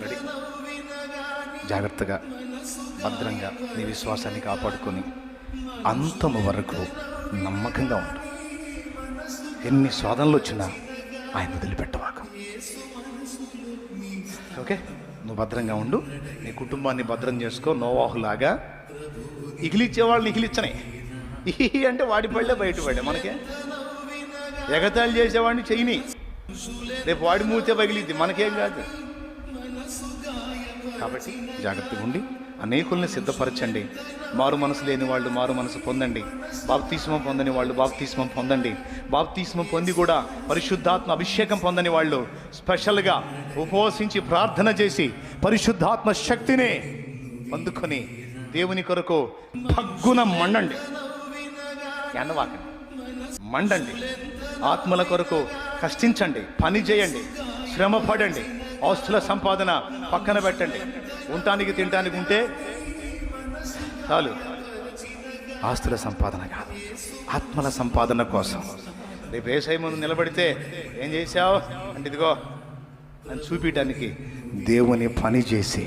Ready? జాగ్రత్తగా భద్రంగా నీ విశ్వాసాన్ని కాపాడుకొని అంతము వరకు నమ్మకంగా ఉండు. ఎన్ని శోధనలు వచ్చినా ఆయన వదిలిపెట్టవాక. ఓకే, నువ్వు భద్రంగా ఉండు, నీ కుటుంబాన్ని భద్రం చేసుకో. నోవాహులాగా ఇగిలిచ్చేవాళ్ళని ఇగిలిచ్చనే, అంటే వాడి పళ్ళే బయట పడే. మనకే ఎగతాళి చేసేవాడిని చెయ్యిని, రేపు వాడి మూతే పగిలిద్ది, మనకేం కాదు. కాబట్టి జాగ్రత్తగా ఉండి అనేకుల్ని సిద్ధపరచండి. మారు మనసు లేని వాళ్ళు మారు మనసు పొందండి. బాప్తిస్మం పొందని వాళ్ళు బాప్తిస్మం పొందండి. బాప్తిస్మం పొంది కూడా పరిశుద్ధాత్మ అభిషేకం పొందని వాళ్ళు స్పెషల్గా ఉపవసించి ప్రార్థన చేసి పరిశుద్ధాత్మ శక్తిని పొందుకొని దేవుని కొరకు భగ్గున మండండి. ఎన్నవాకండి, మండండి. ఆత్మల కొరకు కష్టించండి, పని చేయండి, శ్రమ పడండి. ఆస్తుల సంపాదన పక్కన పెట్టండి. ఉండటానికి తినటానికి ఉంటే చాలు. ఆస్తుల సంపాదన కాదు, ఆత్మల సంపాదన కోసం. రేపు యేసయ్య ముందు నిలబడితే ఏం చేశావు అంటే ఇదిగో అని చూపించడానికి దేవుని పని చేసి